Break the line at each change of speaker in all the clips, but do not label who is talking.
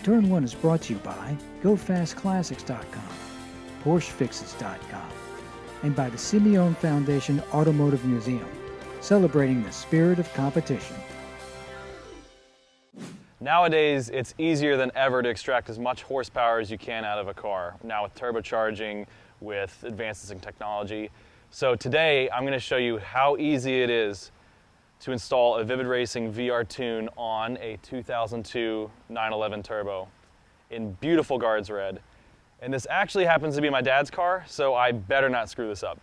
Turn 1 is brought to you by GoFastClassics.com, PorscheFixes.com, and by the Simeone Foundation Automotive Museum, celebrating the spirit of competition.
Nowadays, it's easier than ever to extract as much horsepower as you can out of a car, now with turbocharging, with advances in technology. So today, I'm going to show you how easy it is to install a Vivid Racing VRTune on a 2002 911 Turbo in beautiful Guards Red. And this actually happens to be my dad's car, so I better not screw this up.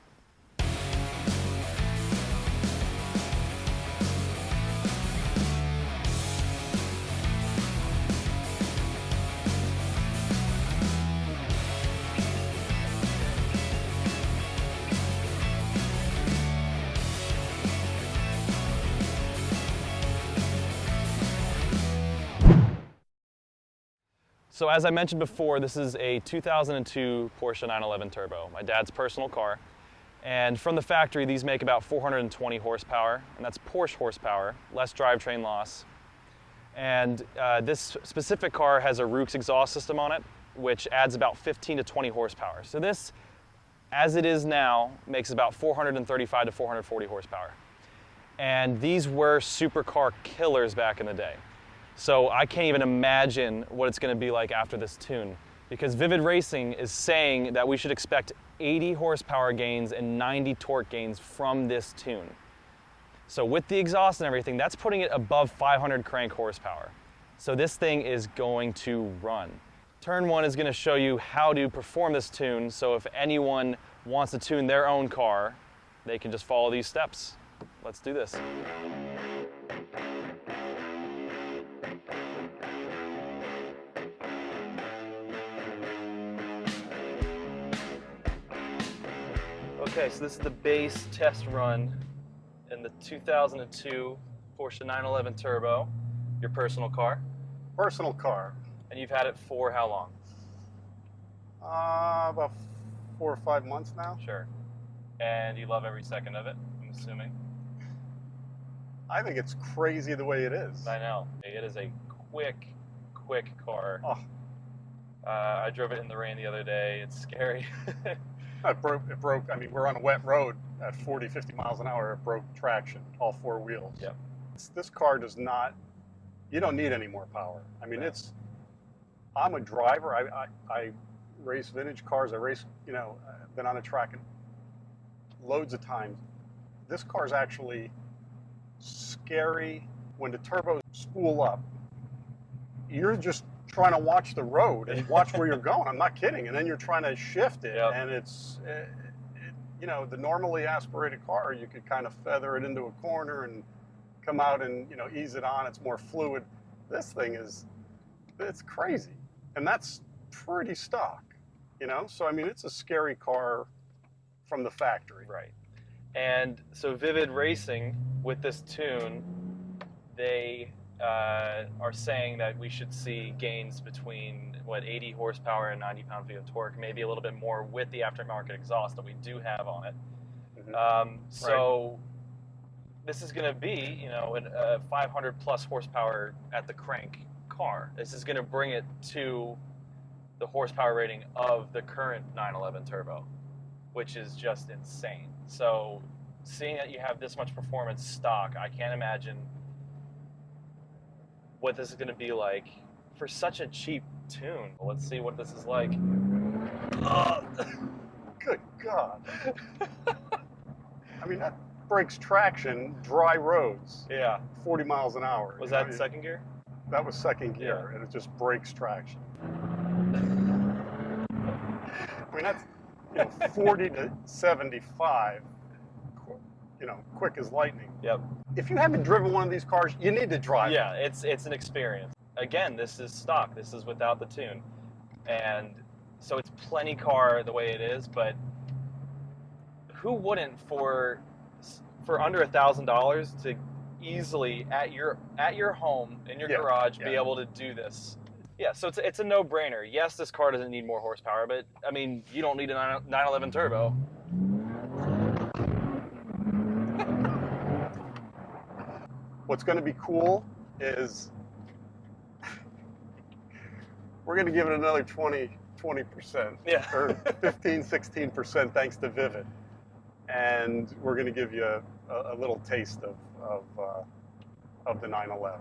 So as I mentioned before, this is a 2002 Porsche 911 Turbo, my dad's personal car. And from the factory, these make about 420 horsepower, and that's Porsche horsepower, less drivetrain loss. And this specific car has a Rooks exhaust system on it, which adds about 15 to 20 horsepower. So this, as it is now, makes about 435 to 440 horsepower. And these were supercar killers back in the day. So I can't even imagine what it's going to be like after this tune, because Vivid Racing is saying that we should expect 80 horsepower gains and 90 torque gains from this tune. So with the exhaust and everything, that's putting it above 500 crank horsepower. So this thing is going to run. Turn 1 is going to show you how to perform this tune, so if anyone wants to tune their own car, they can just follow these steps. Let's do this. Okay, so this is the base test run in the 2002 Porsche 911 Turbo, your personal car.
Personal car.
And you've had it for how long?
About 4 or 5 months now.
Sure. And you love every second of it, I'm assuming?
I think it's crazy the way it is.
I know. It is a quick car.
Oh.
I drove it in the rain the other day. It's scary.
It broke, I mean, we're on a wet road at 40, 50 miles an hour. It broke traction, all 4 wheels.
Yep.
This car does not, you don't need any more power. I mean,
No.
I'm a driver. I race vintage cars. I race, been on a track loads of times. This car's actually scary when the turbos spool up. You're just trying to watch the road and watch where you're going. I'm not kidding. And then you're trying to shift it.
Yep.
And it's, the normally aspirated car, you could kind of feather it into a corner and come out and, ease it on. It's more fluid. This thing it's crazy. And that's pretty stock, So, I mean, it's a scary car from the factory.
Right. And so Vivid Racing, with this tune, they are saying that we should see gains between 80 horsepower and 90 pound-feet of torque, maybe a little bit more with the aftermarket exhaust that we do have on it.
Mm-hmm.
So this is going to be, a 500 plus horsepower at the crank car. This is going to bring it to the horsepower rating of the current 911 Turbo, which is just insane. So seeing that you have this much performance stock, I can't imagine what this is going to be like for such a cheap tune. Let's see what this is like.
Good God. I mean, that breaks traction, dry roads.
Yeah.
40 miles an hour.
Was that second gear?
That was second gear,
Yeah.
and it just breaks traction. I mean, that's 40 to 75, quick as lightning.
Yep.
If you haven't driven one of these cars, you need to drive it.
Yeah, it's an experience. Again, this is stock. This is without the tune. And so it's plenty car the way it is, but who wouldn't for under $1,000 to easily at your home in your garage be able to do this? Yeah, so it's a no-brainer. Yes, this car doesn't need more horsepower, but I mean, you don't need a 911 Turbo.
What's going to be cool is we're going to give it another 20%,
Yeah.
or 15, 16% thanks to Vivid. And we're going to give you a little taste of the 911.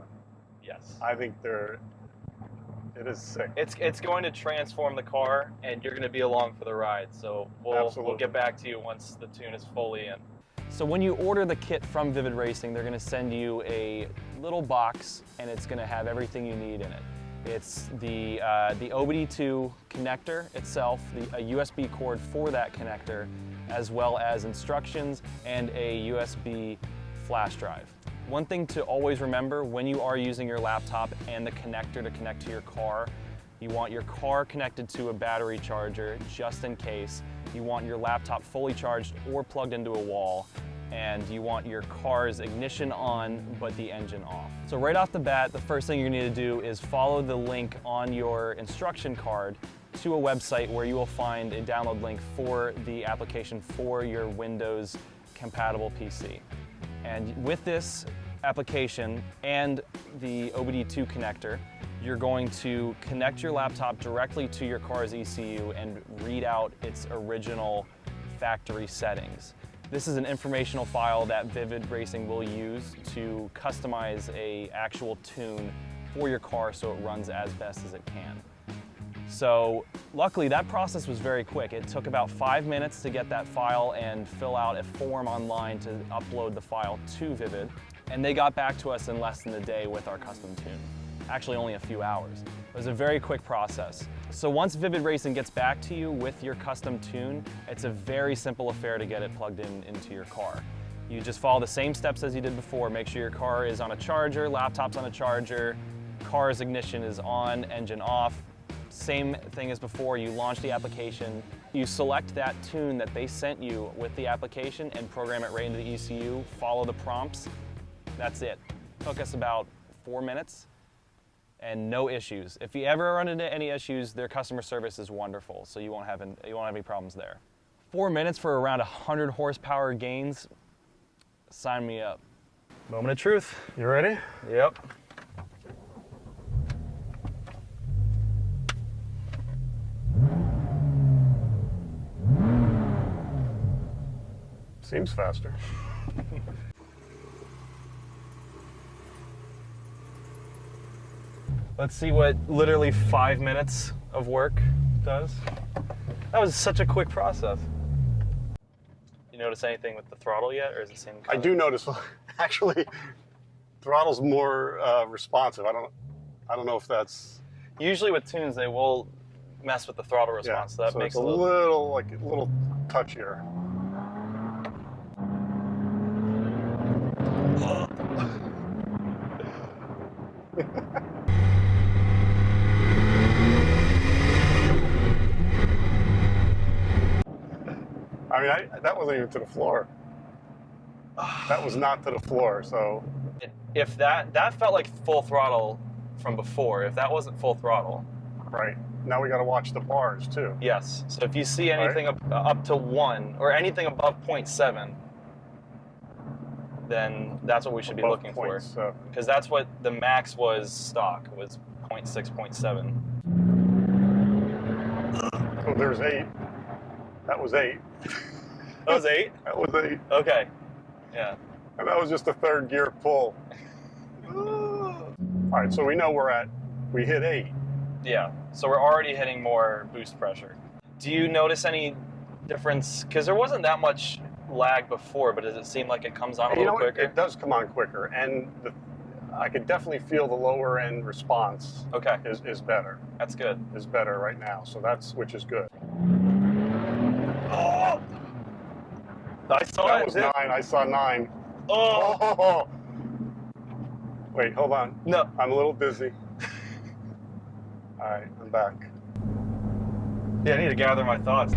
Yes.
I think it is sick.
It's going to transform the car, and you're going to be along for the ride. So we'll get back to you once the tune is fully in. So when you order the kit from Vivid Racing, they're going to send you a little box, and it's going to have everything you need in it. It's the OBD2 connector itself, a USB cord for that connector, as well as instructions and a USB flash drive. One thing to always remember when you are using your laptop and the connector to connect to your car, you want your car connected to a battery charger just in case. You want your laptop fully charged or plugged into a wall, and you want your car's ignition on but the engine off. So right off the bat, the first thing you need to do is follow the link on your instruction card to a website where you will find a download link for the application for your Windows compatible PC. And with this application and the OBD2 connector, you're going to connect your laptop directly to your car's ECU and read out its original factory settings. This is an informational file that Vivid Racing will use to customize an actual tune for your car so it runs as best as it can. So luckily that process was very quick. It took about 5 minutes to get that file and fill out a form online to upload the file to Vivid. And they got back to us in less than a day with our custom tune. Actually only a few hours. It was a very quick process. So once Vivid Racing gets back to you with your custom tune, it's a very simple affair to get it plugged into your car. You just follow the same steps as you did before. Make sure your car is on a charger, laptop's on a charger, car's ignition is on, engine off. Same thing as before, you launch the application, you select that tune that they sent you with the application and program it right into the ECU, follow the prompts, that's it. Took us about 4 minutes and no issues. If you ever run into any issues, their customer service is wonderful, so you won't have any problems there. 4 minutes for around 100 horsepower gains, sign me up. Moment of truth.
You ready?
Yep.
Seems faster.
Let's see what literally 5 minutes of work does. That was such a quick process. You notice anything with the throttle yet, or is it the same color?
I do notice, actually, throttle's more responsive. I don't know if that's...
Usually with tunes, they will mess with the throttle response, so that makes
it's
it
a little touchier. I mean, that wasn't even to the floor. That was not to the floor, so...
If that felt like full throttle from before, if that wasn't full throttle.
Right. Now we got to watch the bars, too.
Yes. So if you see anything up to 1, or anything above 0.7, then that's what we should be looking for. Because that's what the max was stock, was 0.6, 0.7.
Oh, there's 8. That was 8.
That was 8?
That was 8.
Okay. Yeah.
And that was just a third gear pull. All right, so we know we hit 8.
Yeah. So we're already hitting more boost pressure. Do you notice any difference? Because there wasn't that much lag before, but does it seem like it comes on a little quicker?
It does come on quicker, and I could definitely feel the lower end response.
Okay.
Is better.
That's good.
Is better right now, so which is good.
Oh! I saw
that was 9. I saw 9.
Oh!
Wait, hold on.
No.
I'm a little dizzy. All right, I'm back.
Yeah, I need to gather my thoughts.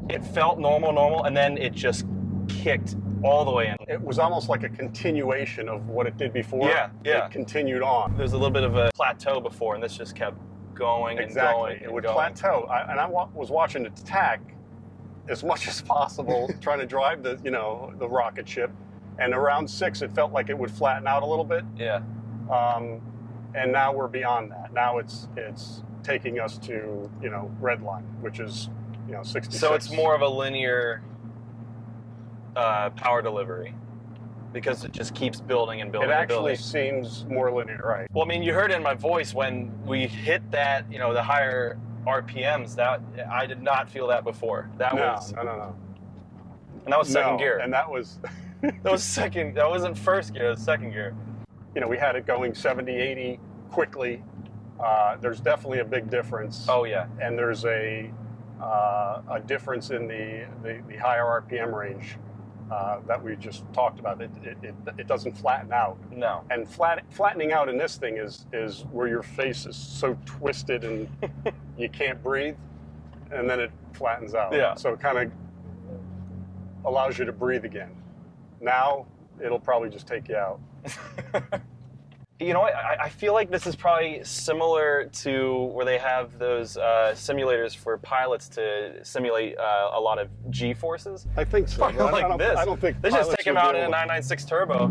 It felt normal, and then it just kicked all the way in.
It was almost like a continuation of what it did before.
Yeah.
It continued on.
There's a little bit of a plateau before, and this just kept going and going.
It would plateau. I was watching it tack as much as possible, trying to drive the rocket ship, And around 6, it felt like it would flatten out a little bit.
Yeah.
And now we're beyond that. Now it's taking us to, you know, red line, which is, you know, 66.
So it's more of a linear power delivery because it just keeps building and building.
It actually
and building.
seems more linear, right?
Well, I mean, you heard it in my voice when we hit that, you know, the higher RPMs. That I did not feel that before. That was
no.
And that was second gear.
And that was
That was second. That wasn't first gear. That was second gear.
You know, we had it going 70, 80 quickly. There's definitely a big difference.
Oh yeah.
And there's a difference in the higher RPM range that we just talked about. It doesn't flatten out.
No.
And flattening out in this thing is where your face is so twisted and you can't breathe, and then it flattens out.
Yeah.
So it kind of allows you to breathe again. Now it'll probably just take you out.
You know what? I feel like this is probably similar to where they have those simulators for pilots to simulate a lot of G-forces.
I think so.
Like this.
I don't think
they just
pilots
take them
would
out
be
in a
able to-
996 turbo.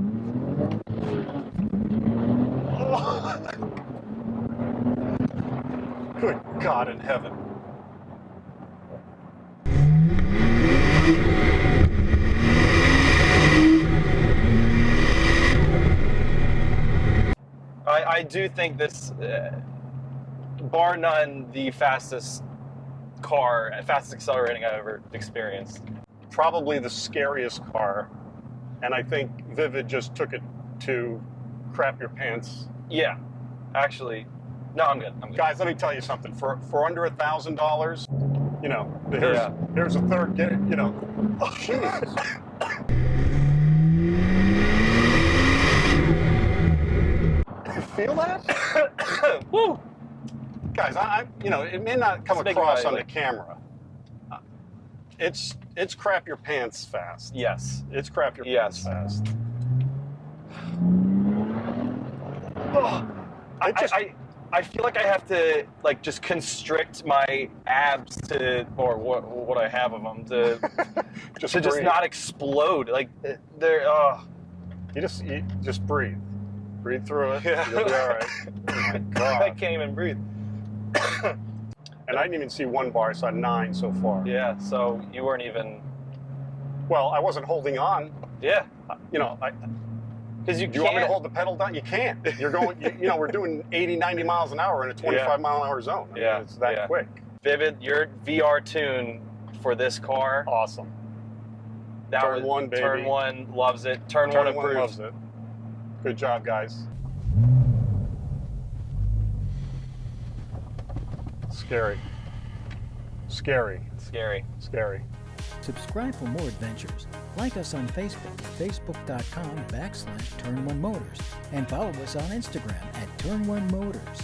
Good God in heaven.
I do think this, bar none, the fastest accelerating I've ever experienced.
Probably the scariest car, and I think Vivid just took it to crap your pants.
Yeah, actually, no, I'm good.
Guys, let me tell you something. For under $1,000, you know, here's a third. Get it, you know. Oh, Jesus. You feel that?
Woo!
Guys, you know, it may not come
It's big
across
body,
on the camera. It's crap your pants fast.
Yes.
It's crap your pants fast.
Oh, I feel like I have to like just constrict my abs to, or what I have of them to
just
just
breathe.
not explode. Like they're
You just breathe. Breathe through it.
Yeah.
You'll be all right. Oh my
I
God.
can't even breathe.
And I didn't even see one bar. I saw 9 so far.
Yeah, so you weren't even.
Well, I wasn't holding on.
Yeah,
You know,
because you
do
can't.
you want me to hold the pedal down? You can't. You're going. You know, we're doing 80, 90 miles an hour in a 25 mile an hour zone. I mean,
Yeah,
it's that
yeah.
quick.
Vivid, your VRTune for this car.
Awesome.
That
Turn
was,
one, baby.
Turn one loves it. Turn one
Turn one
approves.
loves it. Good job, guys. Scary. Scary.
Scary.
Scary.
Subscribe for more adventures. Like us on Facebook at facebook.com/Turn1Motors and follow us on Instagram at Turn1Motors.